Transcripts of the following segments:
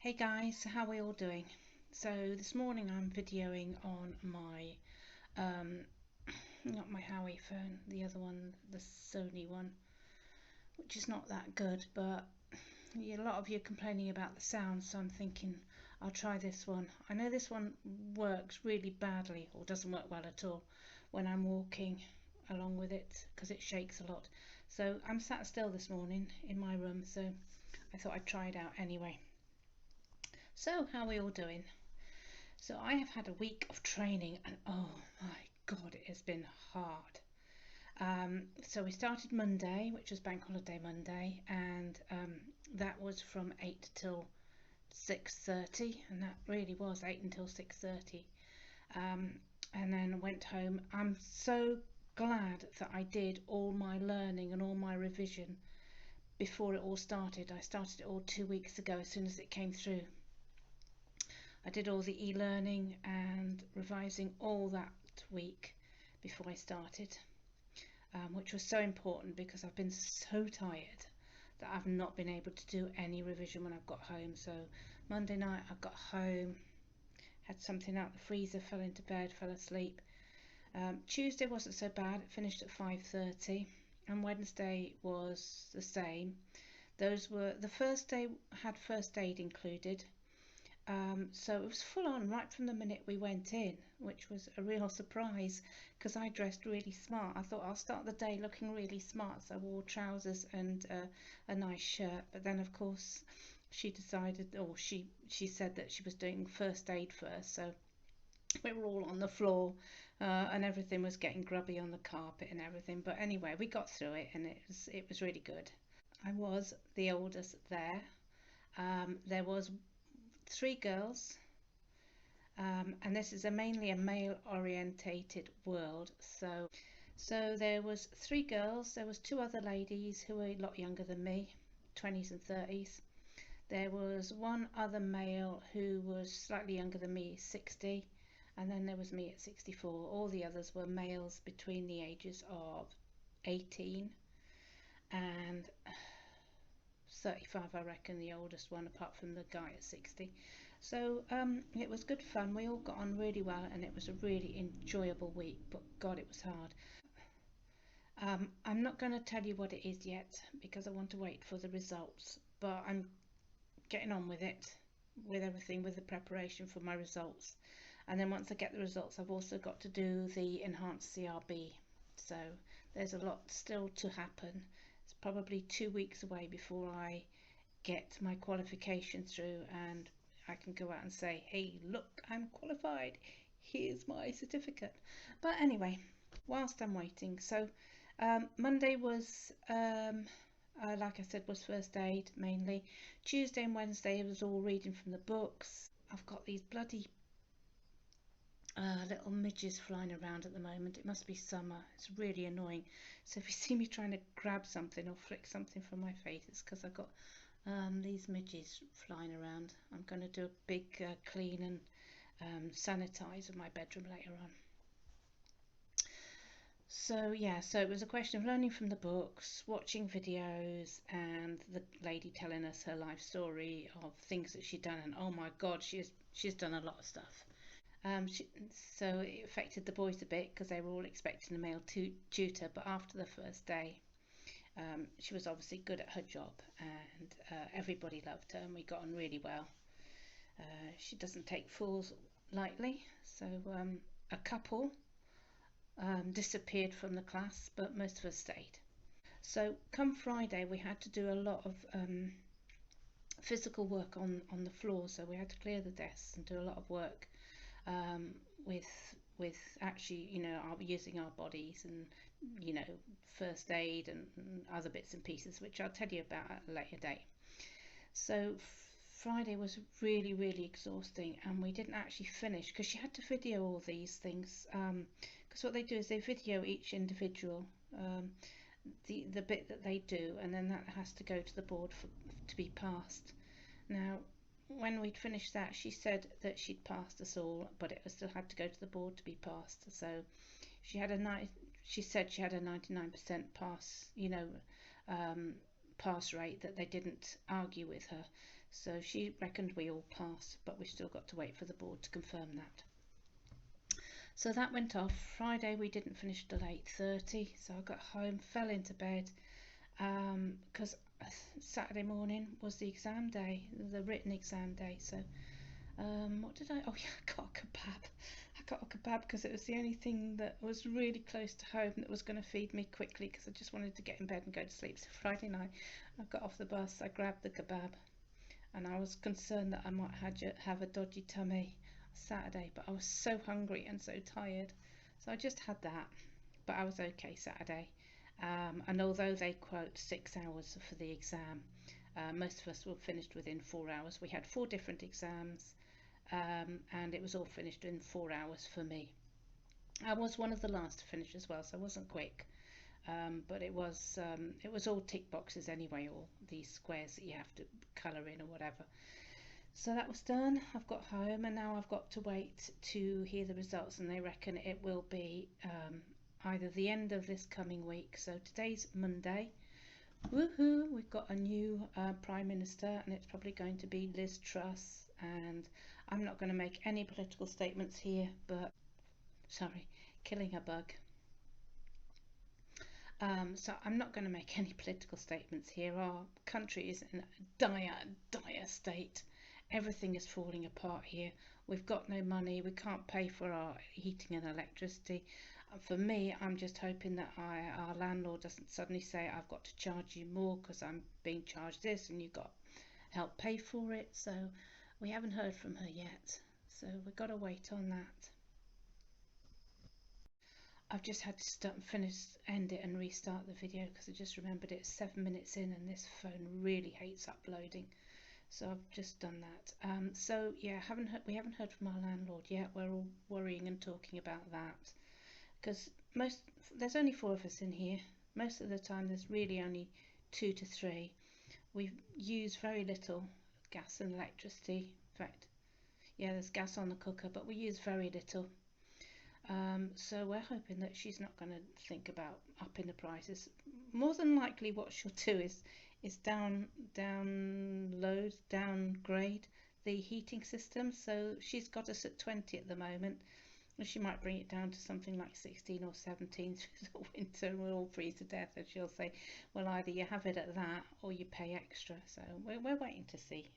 Hey guys, how are we all doing? So this morning I'm videoing on my not my Howie phone, the other one, the Sony one, which is not that good, but a lot of you are complaining about the sound, so I'm thinking I'll try this one. I know this one works really badly, or doesn't work well at all, when I'm walking along with it because it shakes a lot. So I'm sat still this morning in my room, so I thought I'd try it out anyway. So how are we all doing? So I have had a week of training and oh my God, it has been hard. So we started Monday, which was Bank Holiday Monday, and that was from 8 till 6:30, and that really was 8 until 6:30. Um, and then went home. I'm so glad that I did all my learning and all my revision before it all started. I started it all 2 weeks ago as soon as it came through. I did all the e-learning and revising all that week before I started, which was so important because I've been so tired that I've not been able to do any revision when I've got home. So Monday night I got home, had something out the freezer, fell into bed, fell asleep. Tuesday wasn't so bad, it finished at 5:30, and Wednesday was the same. Those were the first day had first aid included. So it was full on right from the minute we went in, which was a real surprise because I dressed really smart. I thought I'll start the day looking really smart, so I wore trousers and a nice shirt. But then, of course, she decided, or she said that she was doing first aid first, so we were all on the floor and everything was getting grubby on the carpet and everything. But anyway, we got through it and it was really good. I was the oldest there. There was three girls, and this is mainly a male orientated world. So there was three girls, there was two other ladies who were a lot younger than me, 20s and 30s. There was one other male who was slightly younger than me, 60, and then there was me at 64. All the others were males between the ages of 18 and 35, I reckon, the oldest one, apart from the guy at 60. So it was good fun. We all got on really well, and it was a really enjoyable week. But God, it was hard. I'm not going to tell you what it is yet because I want to wait for the results. But I'm getting on with it, with everything, with the preparation for my results. And then once I get the results, I've also got to do the enhanced CRB. So there's a lot still to happen. It's probably 2 weeks away before I get my qualification through and I can go out and say, hey, look, I'm qualified. Here's my certificate. But anyway, whilst I'm waiting, so Monday was, like I said, was first aid mainly. Tuesday and Wednesday it was all reading from the books. I've got these bloody little midges flying around at the moment. It must be summer. It's really annoying. So if you see me trying to grab something or flick something from my face, it's because I've got these midges flying around. I'm going to do a big clean and sanitize of my bedroom later on. So yeah, so it was a question of learning from the books, watching videos, and the lady telling us her life story of things that she'd done. And oh my God, she's done a lot of stuff. So it affected the boys a bit because they were all expecting a male tutor. But after the first day, she was obviously good at her job, and everybody loved her, and we got on really well. She doesn't take fools lightly, so a couple disappeared from the class, but most of us stayed. So come Friday, we had to do a lot of physical work on the floor, so we had to clear the desks and do a lot of work um, with actually, using our bodies and, first aid and other bits and pieces, which I'll tell you about at a later date. So Friday was really, really exhausting, and we didn't actually finish because she had to video all these things. Because what they do is they video each individual, the bit that they do, and then that has to go to the board to be passed. Now, when we'd finished that, she said that she'd passed us all, but it still had to go to the board to be passed. So she said she had a 99% pass, pass rate that they didn't argue with her. So she reckoned we all passed, but we've still got to wait for the board to confirm that. So that went off. Friday we didn't finish till 8:30, so I got home, fell into bed, because Saturday morning was the exam day, the written exam day. So what did I? Oh yeah, I got a kebab. I got a kebab because it was the only thing that was really close to home that was going to feed me quickly, because I just wanted to get in bed and go to sleep. So Friday night, I got off the bus, I grabbed the kebab, and I was concerned that I might have a dodgy tummy Saturday, but I was so hungry and so tired, so I just had that. But I was okay Saturday. And although they quote 6 hours for the exam, most of us were finished within 4 hours. We had 4 different exams, and it was all finished in 4 hours for me. I was one of the last to finish as well, so I wasn't quick. But it was all tick boxes anyway, all these squares that you have to colour in or whatever. So that was done. I've got home, and now I've got to wait to hear the results, and they reckon it will be either the end of this coming week. So today's Monday. Woohoo! We've got a new Prime Minister, and it's probably going to be Liz Truss. And I'm not going to make any political statements here, but sorry, killing a bug. So I'm not going to make any political statements here. Our country is in a dire state. Everything is falling apart here. We've got no money. We can't pay for our heating and electricity. For me, I'm just hoping that our landlord doesn't suddenly say, I've got to charge you more because I'm being charged this and you've got to help pay for it. So we haven't heard from her yet. So we've got to wait on that. I've just had to end it and restart the video because I just remembered it's 7 minutes in and this phone really hates uploading. So I've just done that. So yeah, we haven't heard from our landlord yet. We're all worrying and talking about that because there's only 4 of us in here. Most of the time there's really only 2 to 3. We use very little gas and electricity. In fact, yeah, there's gas on the cooker, but we use very little. So we're hoping that she's not going to think about upping the prices. More than likely what she'll do is downgrade the heating system. So she's got us at 20 at the moment, and she might bring it down to something like 16 or 17 through the winter, and we'll all freeze to death, and she'll say, well, either you have it at that or you pay extra. So we're waiting to see.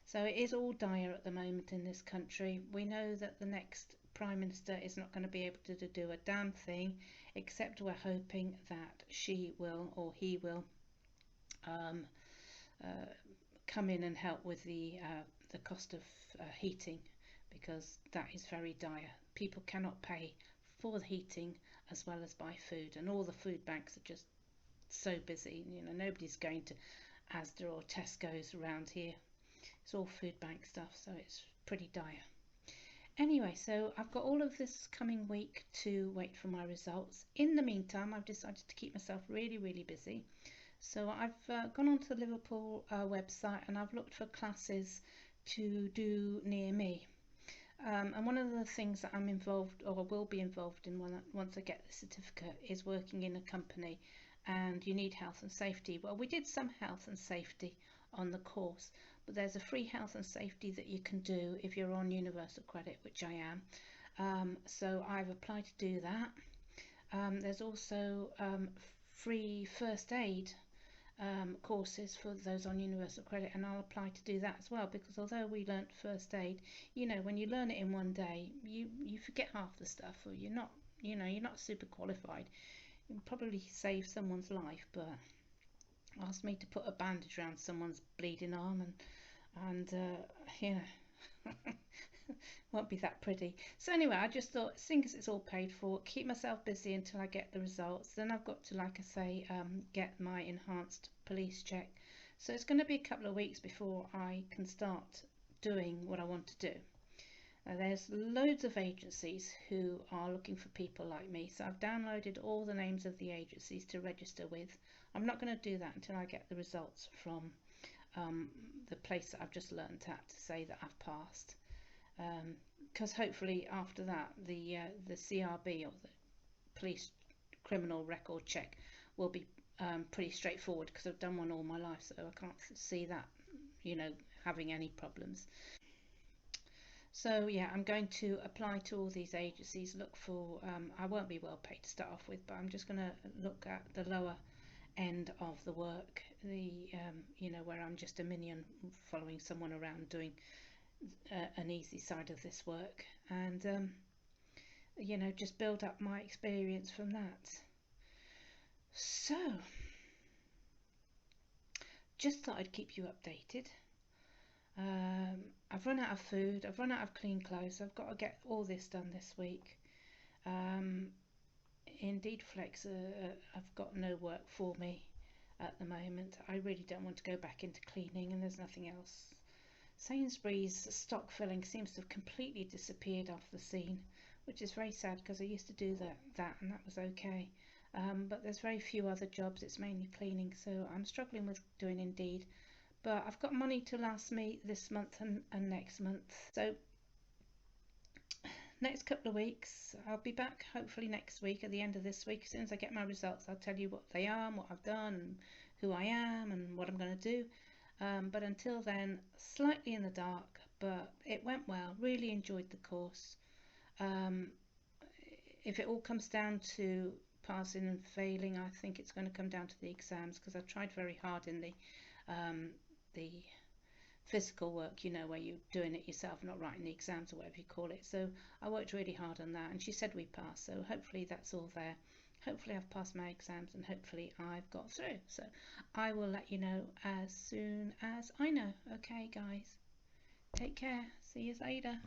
So it is all dire at the moment in this country. We know that the next Prime Minister is not going to be able to do a damn thing, except we're hoping that she will or he will come in and help with the cost of heating, because that is very dire. People cannot pay for the heating as well as buy food, and all the food banks are just so busy. You know, nobody's going to Asda or Tesco's around here. It's all food bank stuff, so it's pretty dire. Anyway, so I've got all of this coming week to wait for my results. In the meantime, I've decided to keep myself really busy. So I've gone onto the Liverpool website, and I've looked for classes to do near me. And one of the things that I'm involved, or will be involved in once I get the certificate, is working in a company, and you need health and safety. Well, we did some health and safety on the course, but there's a free health and safety that you can do if you're on universal credit, which I am. So I've applied to do that. There's also free first aid courses for those on universal credit, and I'll apply to do that as well, because although we learnt first aid, you know, when you learn it in one day, you forget half the stuff, or you're not super qualified. You can probably save someone's life, but ask me to put a bandage around someone's bleeding arm, and you know, won't be that pretty. So anyway, I just thought, seeing as it's all paid for, keep myself busy until I get the results. Then I've got to, like I say, get my enhanced police check. So it's going to be a couple of weeks before I can start doing what I want to do. There's loads of agencies who are looking for people like me, so I've downloaded all the names of the agencies to register with. I'm not going to do that until I get the results from the place that I've just learnt at to say that I've passed, because hopefully after that the CRB, or the police criminal record check, will be pretty straightforward because I've done one all my life, so I can't see that, you know, having any problems. So yeah, I'm going to apply to all these agencies, look for, I won't be well paid to start off with, but I'm just going to look at the lower end of the work, the you know, where I'm just a minion following someone around doing an easy side of this work, and you know, just build up my experience from that. So just thought I'd keep you updated. I've run out of food, I've run out of clean clothes, I've got to get all this done this week. um, Indeed Flex have got no work for me at the moment. I really don't want to go back into cleaning, and there's nothing else. Sainsbury's stock filling seems to have completely disappeared off the scene, which is very sad because I used to do that and that was okay. But there's very few other jobs, it's mainly cleaning, so I'm struggling with doing Indeed. But I've got money to last me this month and next month. So next couple of weeks, I'll be back hopefully next week, at the end of this week. As soon as I get my results, I'll tell you what they are and what I've done and who I am and what I'm going to do. But until then, slightly in the dark, but it went well. Really enjoyed the course. If it all comes down to passing and failing, I think it's going to come down to the exams, because I've tried very hard in the physical work, you know, where you're doing it yourself, not writing the exams or whatever you call it. So I worked really hard on that, and she said we passed, so hopefully that's all there. Hopefully I've passed my exams, and hopefully I've got through. So I will let you know as soon as I know. Okay guys, take care, see you later.